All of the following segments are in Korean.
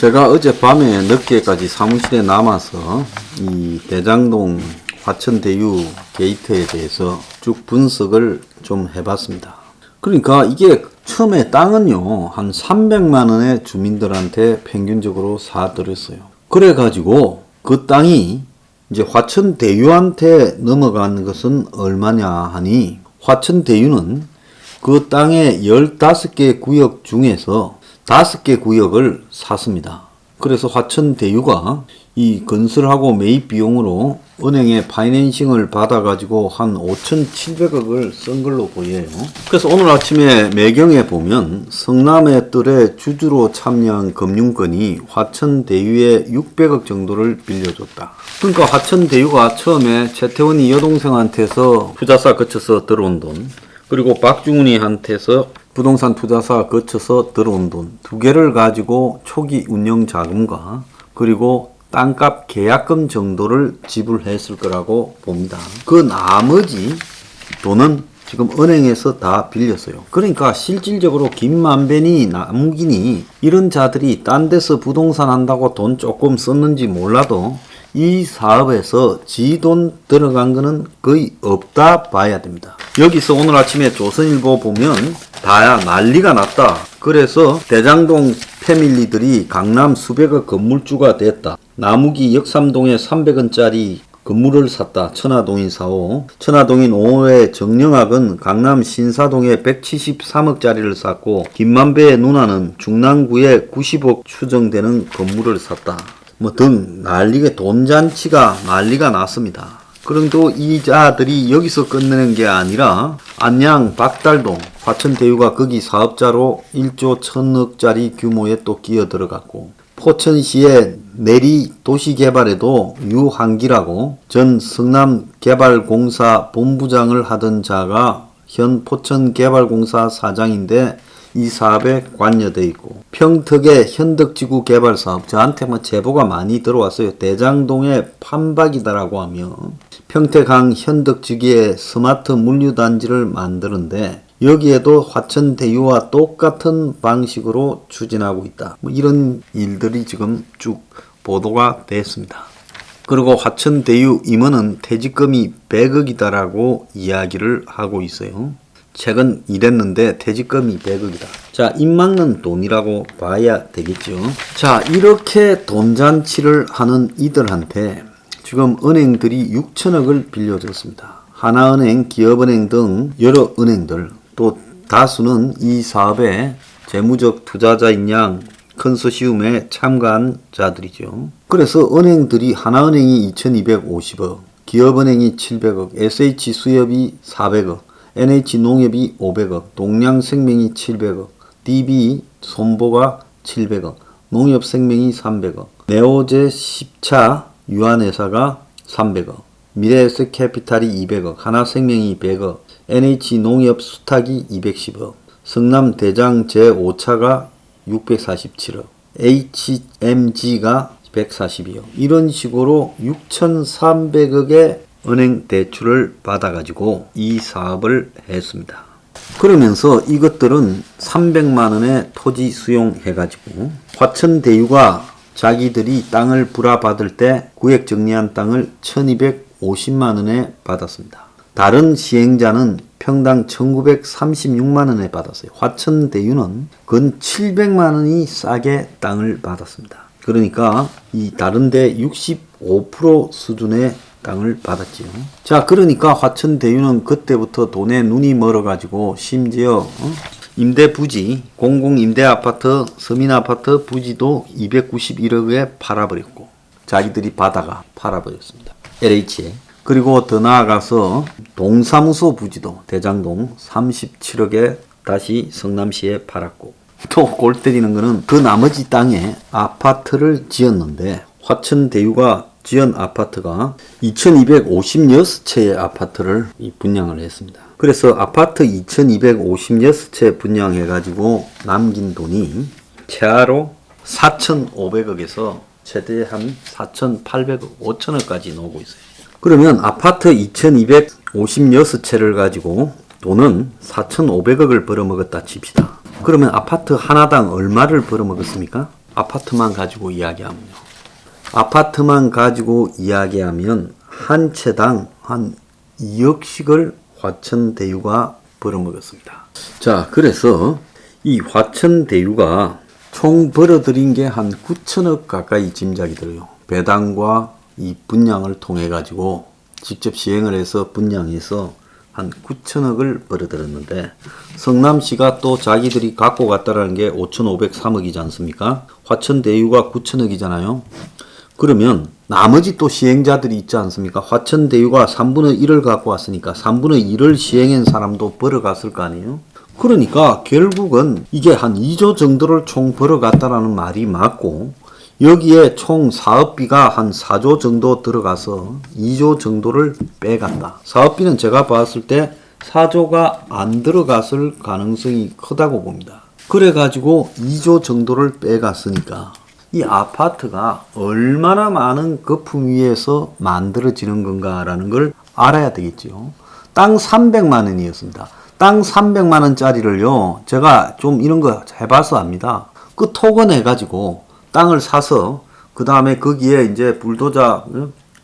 제가 어젯밤에 늦게까지 사무실에 남아서 이 대장동 화천대유 게이트에 대해서 쭉 분석을 좀 해봤습니다. 그러니까 이게 처음에 땅은요 한 300만원의 주민들한테 평균적으로 사들였어요. 그래가지고 그 땅이 이제 화천대유한테 넘어간 것은 얼마냐 하니, 화천대유는 그 땅의 15개 구역 중에서 5개 구역을 샀습니다. 그래서 화천대유가 이 건설하고 매입 비용으로 은행에 파이낸싱을 받아가지고 한 5,700억을 쓴 걸로 보여요. 그래서 오늘 아침에 매경에 보면 성남의 뜰에 주주로 참여한 금융권이 화천대유에 600억 정도를 빌려줬다. 그러니까 화천대유가 처음에 최태원이 여동생한테서 투자사 거쳐서 들어온 돈, 그리고 박중훈이한테서 부동산 투자사 거쳐서 들어온 돈 두 개를 가지고 초기 운영 자금과 그리고 땅값 계약금 정도를 지불했을 거라고 봅니다. 그 나머지 돈은 지금 은행에서 다 빌렸어요. 그러니까 실질적으로 김만배니 남욱이니 이런 자들이 딴 데서 부동산 한다고 돈 조금 썼는지 몰라도 이 사업에서 지 돈 들어간 거는 거의 없다 봐야 됩니다. 여기서 오늘 아침에 조선일보 보면 다야 난리가 났다. 그래서 대장동 패밀리들이 강남 수백억 건물주가 됐다. 남욱이 역삼동에 300원짜리 건물을 샀다. 천화동인 4호. 천화동인 5호의 정영학은 강남 신사동에 173억짜리를 샀고, 김만배의 누나는 중랑구에 90억 추정되는 건물을 샀다. 등 난리가, 돈잔치가 난리가 났습니다. 그런데 이 자들이 여기서 끝내는 게 아니라 안양 박달동 화천대유가 거기 사업자로 1조 1000억짜리 규모에 또 끼어 들어갔고, 포천시의 내리 도시개발에도 유한기라고 전 성남개발공사 본부장을 하던 자가 현 포천개발공사 사장인데 이 사업에 관여되어 있고, 평택의 현덕지구 개발 사업, 저한테 제보가 많이 들어왔어요. 대장동의 판박이다라고 하며 평택항 현덕지구에 스마트 물류단지를 만드는데 여기에도 화천대유와 똑같은 방식으로 추진하고 있다. 이런 일들이 지금 쭉 보도가 됐습니다. 그리고 화천대유 임원은 퇴직금이 100억이다라고 이야기를 하고 있어요. 최근 이랬는데 퇴직금이 100억이다. 자, 입막는 돈이라고 봐야 되겠죠. 자, 이렇게 돈잔치를 하는 이들한테 지금 은행들이 6천억을 빌려줬습니다. 하나은행, 기업은행 등 여러 은행들, 또 다수는 이 사업에 재무적 투자자인 양 컨소시움에 참가한 자들이죠. 그래서 은행들이 하나은행이 2250억, 기업은행이 700억, SH수협이 400억, NH농협이 500억, 동양생명이 700억, DB손보가 700억, 농협생명이 300억, 네오제 10차 유한회사가 300억, 미래에셋캐피탈이 200억, 하나생명이 100억, NH농협 수탁이 210억, 성남대장 제5차가 647억, HMG가 142억, 이런 식으로 6,300억의 은행 대출을 받아가지고 이 사업을 했습니다. 그러면서 이것들은 300만원의 토지 수용해가지고 화천대유가 자기들이 땅을 불화받을 때 구획 정리한 땅을 1250만원에 받았습니다. 다른 시행자는 평당 1936만원에 받았어요. 화천대유는 근 700만원이 싸게 땅을 받았습니다. 그러니까 이 다른데 65% 수준의 땅을 받았지요. 자, 그러니까 화천대유는 그때부터 돈에 눈이 멀어가지고 심지어 임대 부지, 공공임대아파트, 서민아파트 부지도 291억에 팔아버렸고, 자기들이 받아가 팔아버렸습니다. LH에. 그리고 더 나아가서 동사무소 부지도 대장동 37억에 다시 성남시에 팔았고, 또 골 때리는 거는 그 나머지 땅에 아파트를 지었는데 화천대유가 지은 아파트가 2256채의 아파트를 분양을 했습니다. 그래서 아파트 2256채 분양해가지고 남긴 돈이 최하로 4,500억에서 최대 한 4,800억, 5천억까지 나오고 있어요. 그러면 아파트 2256채를 가지고 돈은 4,500억을 벌어먹었다 칩시다. 그러면 아파트 하나당 얼마를 벌어먹었습니까? 아파트만 가지고 이야기하면요. 아파트만 가지고 이야기하면 한 채당 한 2억씩을 화천대유가 벌어먹었습니다. 자, 그래서 이 화천대유가 총 벌어들인 게 한 9천억 가까이 짐작이 들어요. 배당과 이 분양을 통해 가지고 직접 시행을 해서 분양해서 한 9천억을 벌어들였는데, 성남시가 또 자기들이 갖고 갔다라는 게 5,503억이지 않습니까? 화천대유가 9천억이잖아요. 그러면 나머지 또 시행자들이 있지 않습니까? 화천대유가 3분의 1을 갖고 왔으니까 3분의 1을 시행한 사람도 벌어갔을 거 아니에요? 그러니까 결국은 이게 한 2조 정도를 총 벌어갔다라는 말이 맞고, 여기에 총 사업비가 한 4조 정도 들어가서 2조 정도를 빼갔다. 사업비는 제가 봤을 때 4조가 안 들어갔을 가능성이 크다고 봅니다. 그래가지고 2조 정도를 빼갔으니까 이 아파트가 얼마나 많은 거품 위에서 만들어지는 건가라는 걸 알아야 되겠죠. 땅 300만 원이었습니다. 땅 300만 원짜리를요, 제가 좀 이런 거 해봐서 압니다. 그 토건 해가지고 땅을 사서 그 다음에 거기에 이제 불도저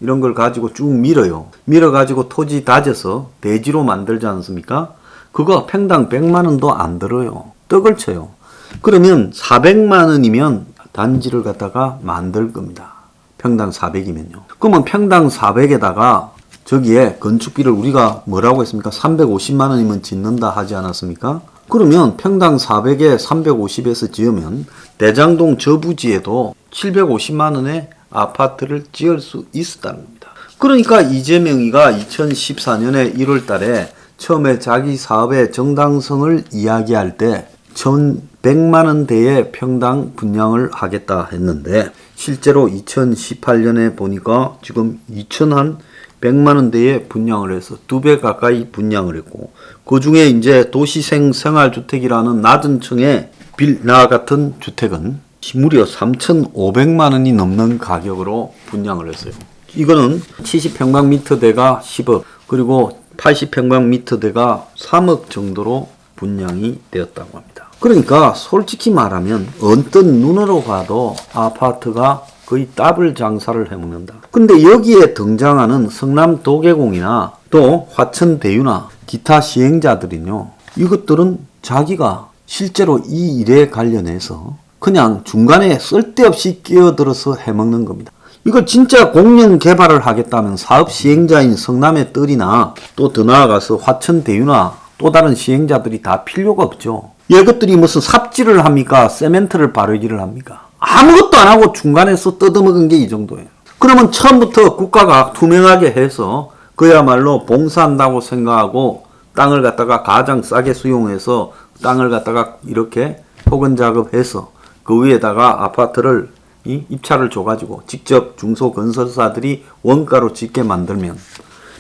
이런 걸 가지고 쭉 밀어요. 밀어가지고 토지 다져서 대지로 만들지 않습니까? 그거 평당 100만 원도 안 들어요. 떡을 쳐요. 그러면 400만 원이면 단지를 갖다가 만들 겁니다. 평당 400이면요. 그러면 평당 400에다가 저기에 건축비를 우리가 뭐라고 했습니까? 350만 원이면 짓는다 하지 않았습니까? 그러면 평당 400에 350에서 지으면 대장동 저부지에도 750만 원의 아파트를 지을 수 있었다는 겁니다. 그러니까 이재명이가 2014년에 1월 달에 처음에 자기 사업의 정당성을 이야기할 때 1,100만 원대의 평당 분양을 하겠다 했는데, 실제로 2018년에 보니까 지금 2,100만 원대의 분양을 해서 2배 가까이 분양을 했고, 그 중에 이제 도시생 생활주택이라는 낮은 층의 빌라 같은 주택은 무려 3,500만 원이 넘는 가격으로 분양을 했어요. 이거는 70평방미터대가 10억, 그리고 80평방미터대가 3억 정도로 분양이 되었다고 합니다. 그러니까 솔직히 말하면 언뜻 눈으로 봐도 아파트가 거의 더블 장사를 해먹는다. 근데 여기에 등장하는 성남 도계공이나 또 화천대유나 기타 시행자들은요, 이것들은 자기가 실제로 이 일에 관련해서 그냥 중간에 쓸데없이 끼어들어서 해먹는 겁니다. 이걸 진짜 공영 개발을 하겠다면 사업 시행자인 성남의 뜰이나 또 더 나아가서 화천대유나 또 다른 시행자들이 다 필요가 없죠. 이것들이 무슨 삽질을 합니까? 세멘트를 바르기를 합니까? 아무것도 안 하고 중간에서 뜯어먹은 게 이 정도예요. 그러면 처음부터 국가가 투명하게 해서 그야말로 봉사한다고 생각하고 땅을 갖다가 가장 싸게 수용해서 땅을 갖다가 이렇게 토건 작업해서 그 위에다가 아파트를 입찰을 줘가지고 직접 중소건설사들이 원가로 짓게 만들면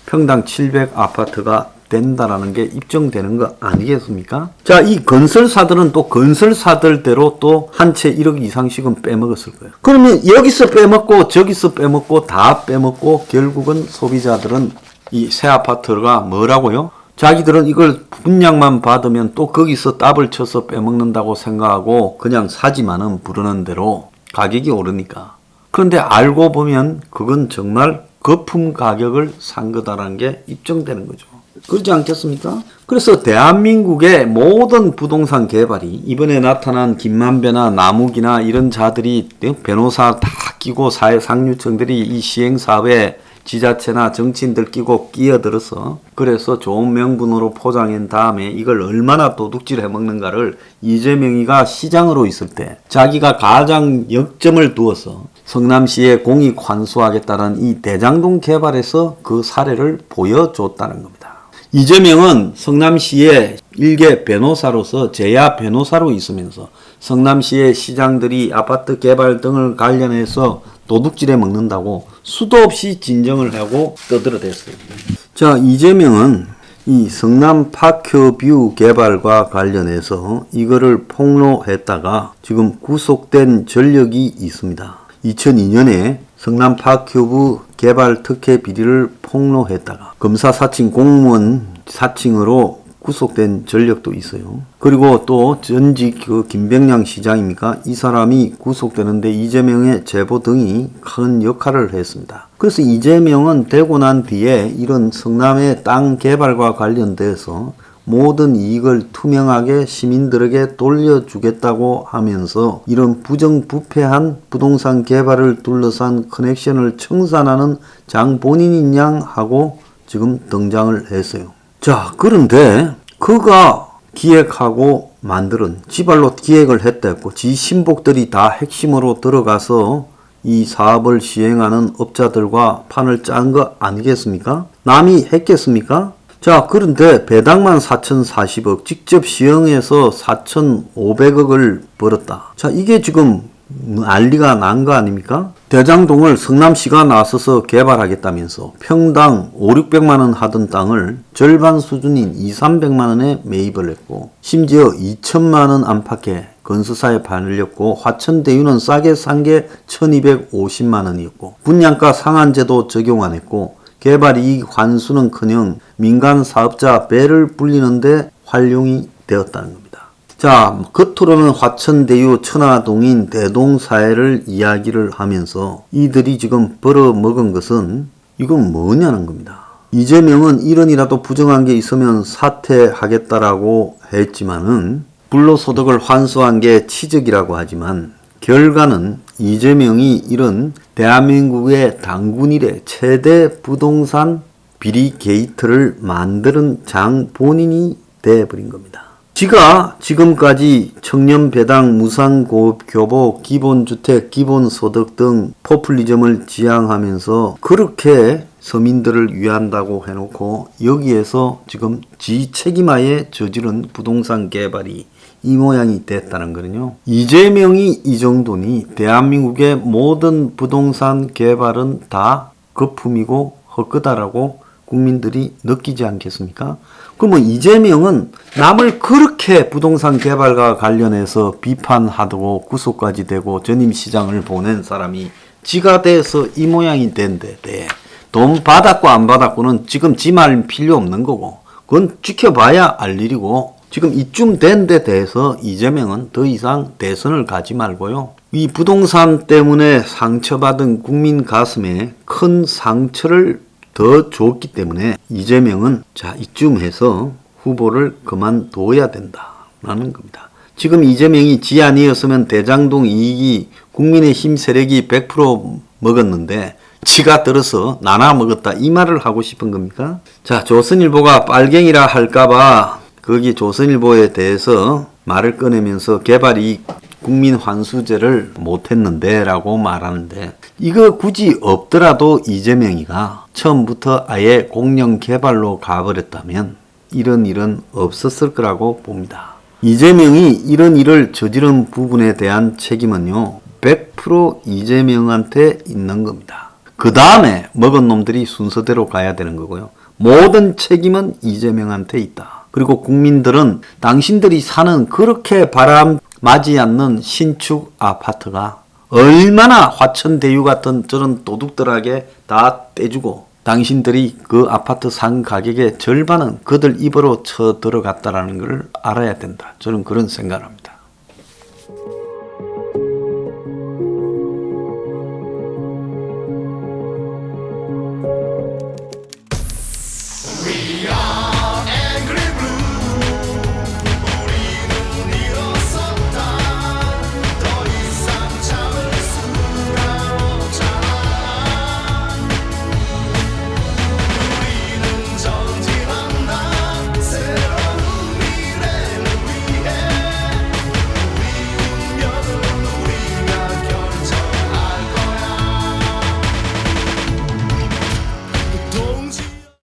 평당 700 아파트가 된다라는 게 입증되는 거 아니겠습니까? 자, 이 건설사들은 또 건설사들대로 또 한 채 1억 이상씩은 빼먹었을 거예요. 그러면 여기서 빼먹고 저기서 빼먹고 다 빼먹고 결국은 소비자들은 이 새 아파트가 뭐라고요? 자기들은 이걸 분양만 받으면 또 거기서 더블 쳐서 빼먹는다고 생각하고 그냥 사지만은 부르는 대로 가격이 오르니까. 그런데 알고 보면 그건 정말 거품 가격을 산 거다라는 게 입증되는 거죠. 그렇지 않겠습니까? 그래서 대한민국의 모든 부동산 개발이 이번에 나타난 김만배나 남욱이나 이런 자들이 변호사 다 끼고 사회상류층들이 이 시행사업에 지자체나 정치인들 끼고 끼어들어서 그래서 좋은 명분으로 포장한 다음에 이걸 얼마나 도둑질 해먹는가를 이재명이가 시장으로 있을 때 자기가 가장 역점을 두어서 성남시에 공익 환수하겠다는 이 대장동 개발에서 그 사례를 보여줬다는 겁니다. 이재명은 성남시의 일개 변호사로서 제야 변호사로 있으면서 성남시의 시장들이 아파트 개발 등을 관련해서 도둑질해 먹는다고 수도 없이 진정을 하고 떠들어댔어요. 자, 이재명은 이 성남 파크뷰 개발과 관련해서 이거를 폭로했다가 지금 구속된 전력이 있습니다. 2002년에 성남 파크뷰 개발 특혜 비리를 폭로했다가 검사 사칭 공무원 사칭으로 구속된 전력도 있어요. 그리고 또 전직 그 김병량 시장입니까? 이 사람이 구속되는데 이재명의 제보 등이 큰 역할을 했습니다. 그래서 이재명은 되고 난 뒤에 이런 성남의 땅 개발과 관련돼서 모든 이익을 투명하게 시민들에게 돌려주겠다고 하면서 이런 부정부패한 부동산 개발을 둘러싼 커넥션을 청산하는 장본인인 양 하고 지금 등장을 했어요. 자, 그런데 그가 기획하고 만드는 지발로 기획을 했다고 지 신복들이 다 핵심으로 들어가서 이 사업을 시행하는 업자들과 판을 짠 거 아니겠습니까? 남이 했겠습니까? 자, 그런데 배당만 4,040억, 직접 시행해서 4,500억을 벌었다. 자, 이게 지금 난리가 난 거 아닙니까? 대장동을 성남시가 나서서 개발하겠다면서 평당 5,600만 원 하던 땅을 절반 수준인 2,300만 원에 매입을 했고 심지어 2,000만 원 안팎에 건설사에 팔렸고 화천대유는 싸게 산 게 1,250만 원이었고 분양가 상한제도 적용 안 했고 개발이익 환수는커녕 민간 사업자 배를 불리는데 활용이 되었다는 겁니다. 자, 겉으로는 화천대유 천화동인 대동사회를 이야기를 하면서 이들이 지금 벌어먹은 것은 이건 뭐냐는 겁니다. 이재명은 이런이라도 부정한 게 있으면 사퇴하겠다라고 했지만은 불로소득을 환수한 게 치적이라고 하지만 결과는 이재명이 이런 대한민국의 당군 이래 최대 부동산 비리 게이트를 만드는 장 본인이 돼버린 겁니다. 지가 지금까지 청년 배당, 무상교복, 기본주택, 기본소득 등 포퓰리즘을 지향하면서 그렇게 서민들을 위한다고 해놓고 여기에서 지금 지 책임하에 저지른 부동산 개발이 이 모양이 됐다는 거는요. 이재명이 이 정도니 대한민국의 모든 부동산 개발은 다 거품이고 헛거다라고 국민들이 느끼지 않겠습니까? 그러면 이재명은 남을 그렇게 부동산 개발과 관련해서 비판하고 구속까지 되고 전임시장을 보낸 사람이 지가 돼서 이 모양이 된데 돈 받았고 안 받았고는 지금 지 말 필요 없는 거고 그건 지켜봐야 알 일이고 지금 이쯤 된 데 대해서 이재명은 더 이상 대선을 가지 말고요. 이 부동산 때문에 상처받은 국민 가슴에 큰 상처를 더 줬기 때문에 이재명은 자 이쯤 해서 후보를 그만둬야 된다라는 겁니다. 지금 이재명이 지 아니었으면 대장동 이익이 국민의힘 세력이 100% 먹었는데 지가 들어서 나눠 먹었다 이 말을 하고 싶은 겁니까? 자, 조선일보가 빨갱이라 할까봐 거기 조선일보에 대해서 말을 꺼내면서 개발이익 국민 환수제를 못했는데 라고 말하는데 이거 굳이 없더라도 이재명이가 처음부터 아예 공영 개발로 가버렸다면 이런 일은 없었을 거라고 봅니다. 이재명이 이런 일을 저지른 부분에 대한 책임은요 100% 이재명한테 있는 겁니다. 그 다음에 먹은 놈들이 순서대로 가야 되는 거고요. 모든 책임은 이재명한테 있다. 그리고 국민들은 당신들이 사는 그렇게 바람맞지 않는 신축 아파트가 얼마나 화천대유 같은 저런 도둑들에게 다 떼주고 당신들이 그 아파트 산 가격의 절반은 그들 입으로 쳐 들어갔다라는 걸 알아야 된다. 저는 그런 생각을 합니다.